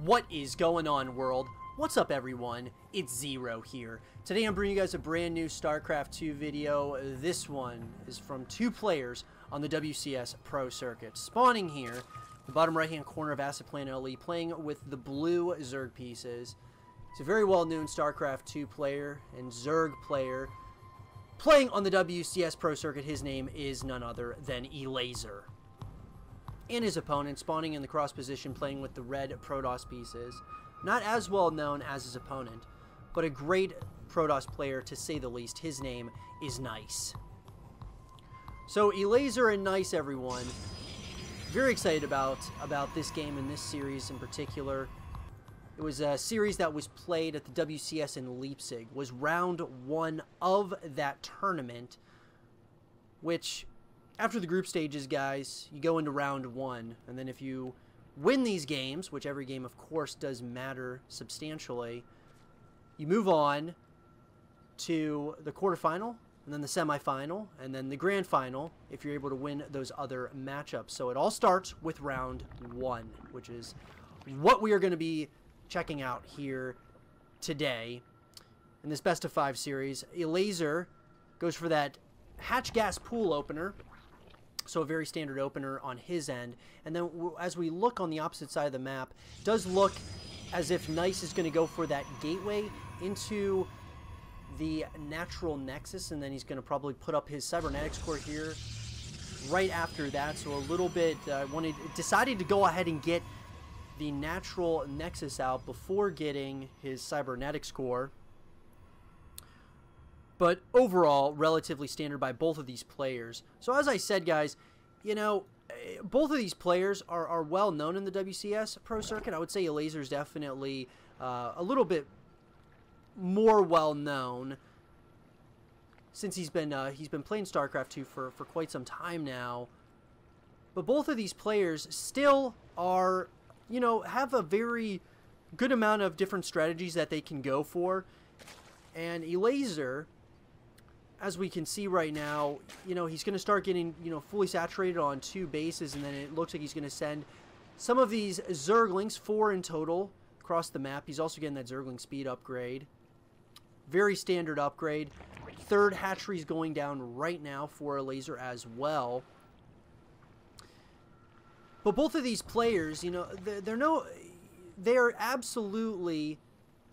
What is going on, world? What's up, everyone? It's Zero here. Today I'm bringing you guys a brand new Starcraft 2 video. This one is from two players on the WCS Pro Circuit. Spawning here, the bottom right-hand corner of Acid Planet LE, playing with the blue Zerg pieces. He's a very well-known Starcraft 2 player and Zerg player. Playing on the WCS Pro Circuit, his name is none other than Elazer. And his opponent, spawning in the cross position, playing with the red Protoss pieces. Not as well known as his opponent, but a great Protoss player to say the least. His name is Nice. So Elazer and Nice, everyone. Very excited about this game and this series in particular. It was a series that was played at the WCS in Leipzig. Was round one of that tournament, which, after the group stages, guys, you go into round one, and then if you win these games, which every game, of course, does matter substantially, you move on to the quarterfinal, and then the semifinal, and then the grand final, if you're able to win those other matchups. So it all starts with round one, which is what we are going to be checking out here today in this best of 5 series. Elazer goes for that hatch gas pool opener. So a very standard opener on his end. And then as we look on the opposite side of the map, it does look as if Nice is going to go for that gateway into the natural nexus, and then he's going to probably put up his cybernetics core here right after that. So a little bit decided to go ahead and get the natural nexus out before getting his cybernetics core. But overall, relatively standard by both of these players. So as I said, guys, you know, both of these players are well known in the WCS Pro Circuit. I would say Elazer is definitely a little bit more well known since he's been playing StarCraft 2 for quite some time now. But both of these players still are, you know, have a very good amount of different strategies that they can go for. And Elazer, as we can see right now, you know, he's going to start getting, you know, fully saturated on 2 bases, and then it looks like he's going to send some of these Zerglings, 4 in total, across the map. He's also getting that Zergling speed upgrade. Very standard upgrade. 3rd hatchery is going down right now for Elazer as well. But both of these players, you know, they're absolutely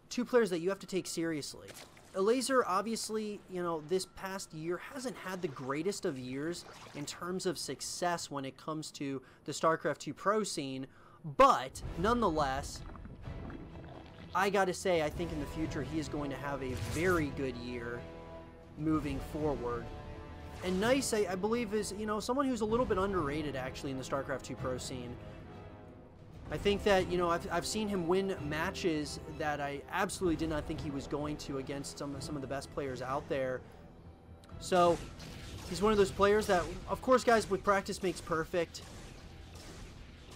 2 players that you have to take seriously. Elazer, obviously, you know, this past year hasn't had the greatest of years in terms of success when it comes to the StarCraft 2 Pro scene, but nonetheless, I gotta say, I think in the future he is going to have a very good year moving forward. And Nice, I believe, is, you know, someone who's a little bit underrated, actually, in the StarCraft 2 Pro scene. I think that, you know, I've seen him win matches that I absolutely did not think he was going to against some of the best players out there. So he's one of those players that, of course, guys, with practice makes perfect.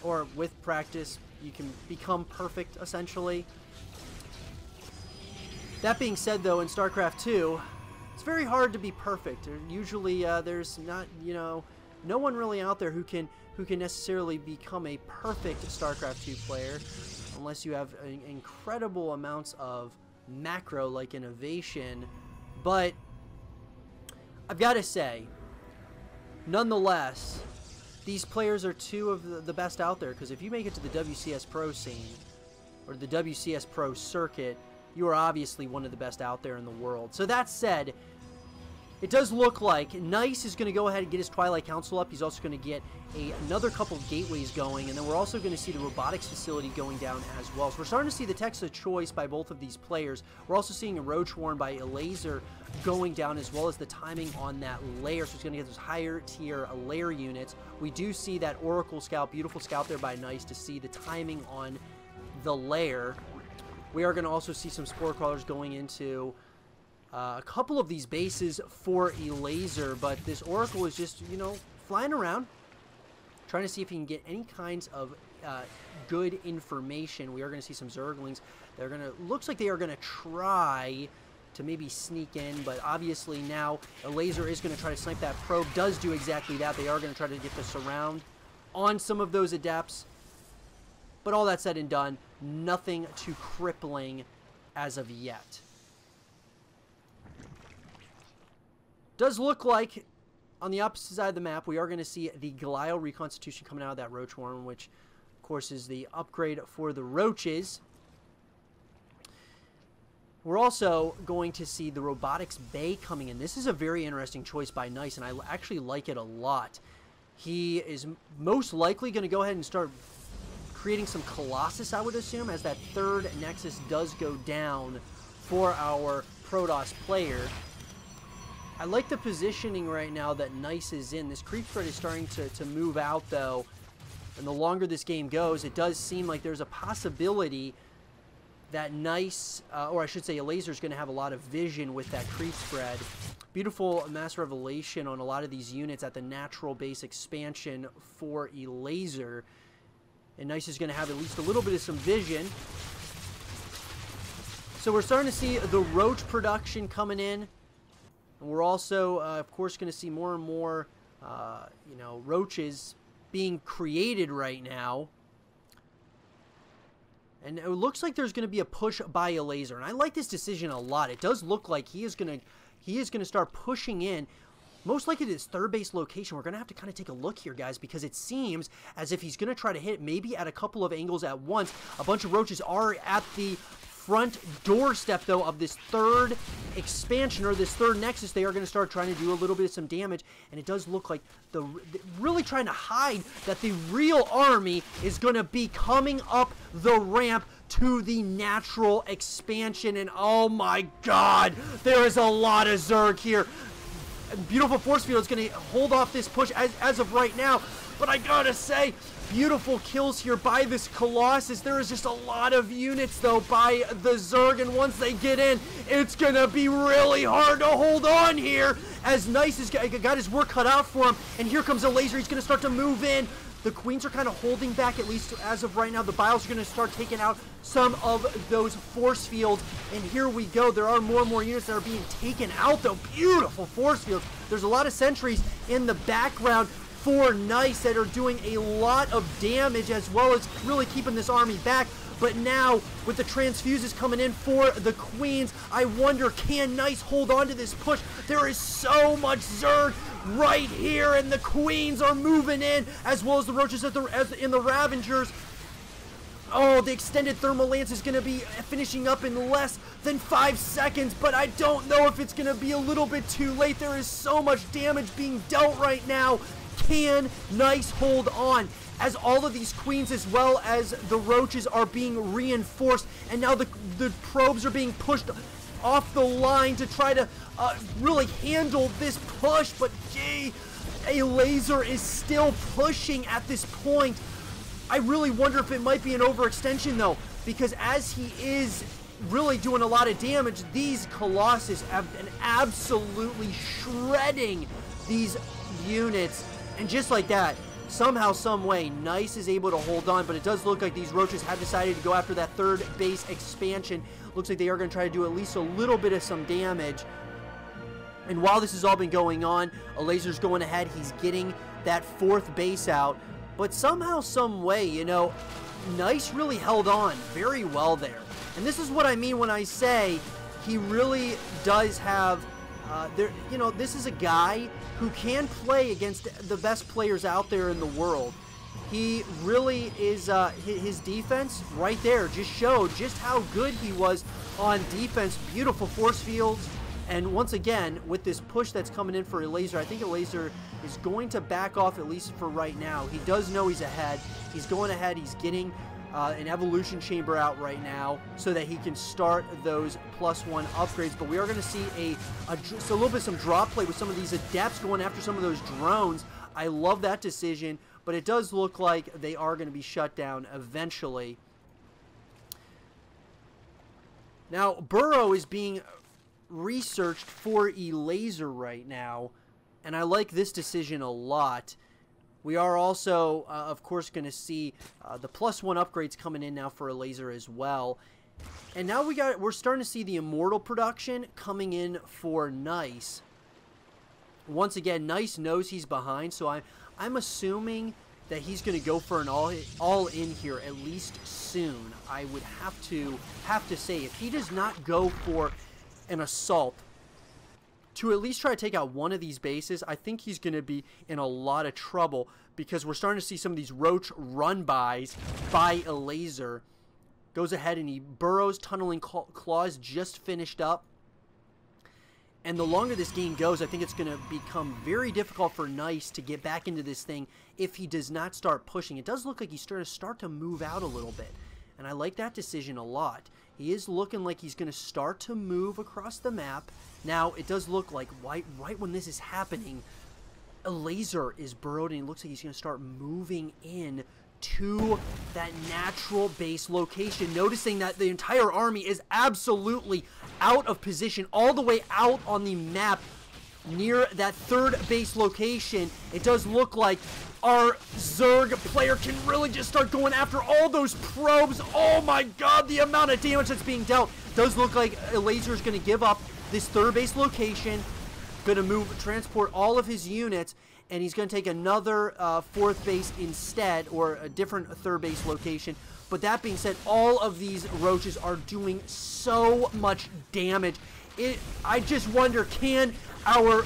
Or with practice, you can become perfect, essentially. That being said, though, in StarCraft 2, it's very hard to be perfect. Usually there's not, you know, no one really out there who can necessarily become a perfect StarCraft 2 player unless you have incredible amounts of macro-like innovation. But I've got to say, nonetheless, these players are 2 of the best out there, because if you make it to the WCS Pro scene or the WCS Pro circuit, you are obviously one of the best out there in the world. So that said, it does look like Nice is going to go ahead and get his Twilight Council up. He's also going to get another couple of gateways going, and then we're also going to see the robotics facility going down as well. So we're starting to see the text of choice by both of these players. We're also seeing a Roach Warren by Elazer going down, as well as the timing on that layer. So he's going to get those higher tier layer units. We do see that Oracle Scout, beautiful scout there by Nice, to see the timing on the layer. We are going to also see some Spore Crawlers going into a couple of these bases for Elazer, but this Oracle is just, you know, flying around, trying to see if he can get any kinds of good information. We are going to see some Zerglings. They're going to, looks like they are going to try to maybe sneak in, but obviously now Elazer is going to try to snipe that probe. Does do exactly that. They are going to try to get the surround on some of those adepts. But all that said and done, nothing too crippling as of yet. Does look like on the opposite side of the map we are going to see the glial reconstitution coming out of that roach worm, which of course is the upgrade for the roaches. We're also going to see the robotics bay coming in. This is a very interesting choice by Nice, and I actually like it a lot. He is most likely going to go ahead and start creating some Colossus, I would assume, as that third Nexus does go down for our Protoss player. I like the positioning right now that Nice is in. This creep spread is starting to move out, though. And the longer this game goes, it does seem like there's a possibility that Nice, or I should say Elazer, is going to have a lot of vision with that creep spread. Beautiful mass revelation on a lot of these units at the natural base expansion for Elazer. And Nice is going to have at least a little bit of some vision. So we're starting to see the roach production coming in. And we're also, of course, going to see more and more, you know, roaches being created right now. And it looks like there's going to be a push by Elazer, and I like this decision a lot. It does look like he is going to start pushing in, most likely to his third base location. We're going to have to kind of take a look here, guys, because it seems as if he's going to try to hit maybe at a couple of angles at once. A bunch of roaches are at the front doorstep, though, of this third expansion, or this third Nexus. They are going to start trying to do a little bit of some damage, and it does look like really trying to hide that the real army is going to be coming up the ramp to the natural expansion. And oh my god, there is a lot of Zerg here. Beautiful force field is going to hold off this push as of right now, but I gotta say, beautiful kills here by this Colossus. There is just a lot of units, though, by the Zerg, and once they get in, it's going to be really hard to hold on here, as Nice has got his work cut out for him, and here comes Elazer. He's going to start to move in. The Queens are kind of holding back, at least as of right now. The Biles are going to start taking out some of those force fields, and here we go. There are more and more units that are being taken out, though. Beautiful force fields. There's a lot of sentries in the background for Nice that are doing a lot of damage, as well as really keeping this army back. But now, with the transfuses coming in for the Queens, I wonder, can Nice hold on to this push? There is so much Zerg right here, and the Queens are moving in, as well as the Roaches in the Ravengers. Oh, the extended thermal lance is going to be finishing up in less than 5 seconds, but I don't know if it's going to be a little bit too late. There is so much damage being dealt right now. Can Nice hold on? As all of these Queens, as well as the Roaches, are being reinforced, and now the probes are being pushed off the line to try to really handle this push. But gee, Elazer is still pushing at this point. I really wonder if it might be an overextension, though, because as he is really doing a lot of damage, these Colossus have been absolutely shredding these units. And just like that, somehow, some way, Nice is able to hold on, but it does look like these Roaches have decided to go after that third base expansion. Looks like they are going to try to do at least a little bit of some damage. And while this has all been going on, Elazer's going ahead. He's getting that fourth base out. But somehow, some way, you know, Nice really held on very well there. And this is what I mean when I say he really does have... you know, this is a guy who can play against the best players out there in the world. He really is, his defense right there just showed just how good he was on defense. Beautiful force fields. And once again, with this push that's coming in for Elazer, I think Elazer is going to back off, at least for right now. He does know he's ahead. He's going ahead. He's getting an evolution chamber out right now so that he can start those +1 upgrades. But we are going to see a little bit some drop play with some of these adepts going after some of those drones. I love that decision, but it does look like they are going to be shut down eventually. Now, Burrow is being researched for Elazer right now, and I like this decision a lot. We are also, of course, going to see the +1 upgrades coming in now for Elazer as well. And now we're starting to see the Immortal production coming in for Nice. Once again, Nice knows he's behind, so I'm assuming that he's going to go for an all in here at least soon. I would have to say, if he does not go for an assault to at least try to take out one of these bases, I think he's going to be in a lot of trouble, because we're starting to see some of these roach run-bys by Elazer. Goes ahead and he burrows. Tunneling Claws just finished up. And the longer this game goes, I think it's going to become very difficult for Nice to get back into this thing if he does not start pushing. It does look like he's starting to start to move out a little bit, and I like that decision a lot. He is looking like he's going to start to move across the map. Now, it does look like right when this is happening, Elazer is burrowed, and it looks like he's going to start moving in to that natural base location, noticing that the entire army is absolutely out of position, all the way out on the map near that third base location. It does look like our Zerg player can really just start going after all those probes. Oh my god, the amount of damage that's being dealt. Does look like Elazer is going to give up this third base location, going to transport all of his units, and he's going to take another fourth base instead, or a different third base location. But that being said, all of these roaches are doing so much damage. I just wonder, can our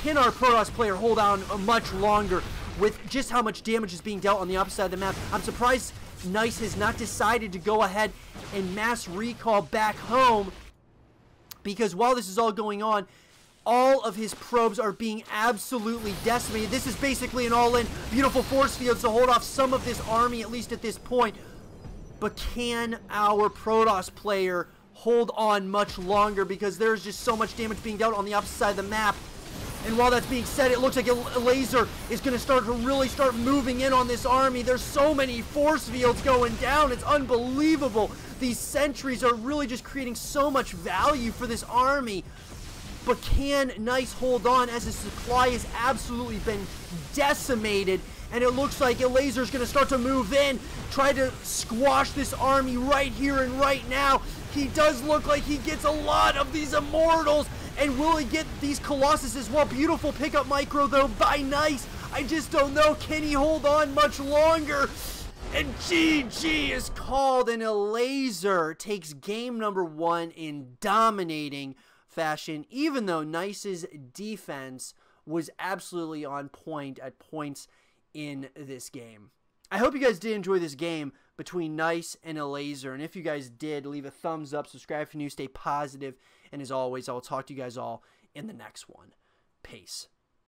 Protoss player hold on much longer with just how much damage is being dealt on the opposite side of the map? I'm surprised Nice has not decided to go ahead and mass recall back home, because while this is all going on, all of his probes are being absolutely decimated. This is basically an all-in beautiful force field to hold off some of this army, at least at this point. But can our Protoss player hold on much longer? Because there's just so much damage being dealt on the opposite side of the map. And while that's being said, it looks like Elazer is going to really start moving in on this army. There's so many force fields going down. It's unbelievable. These sentries are really just creating so much value for this army. But can Nice hold on, as his supply has absolutely been decimated? And it looks like Elazer is going to start to move in, try to squash this army right here and right now. He does look like he gets a lot of these Immortals. And will he get these Colossus as well? Beautiful pickup micro, though, by Nice. I just don't know. Can he hold on much longer? And GG is called, and Elazer takes game number 1 in dominating fashion, even though Nice's defense was absolutely on point at points in this game. I hope you guys did enjoy this game between Nice and Elazer, and if you guys did, leave a thumbs up, subscribe if you're new, stay positive, and as always, I will talk to you guys all in the next one. Peace.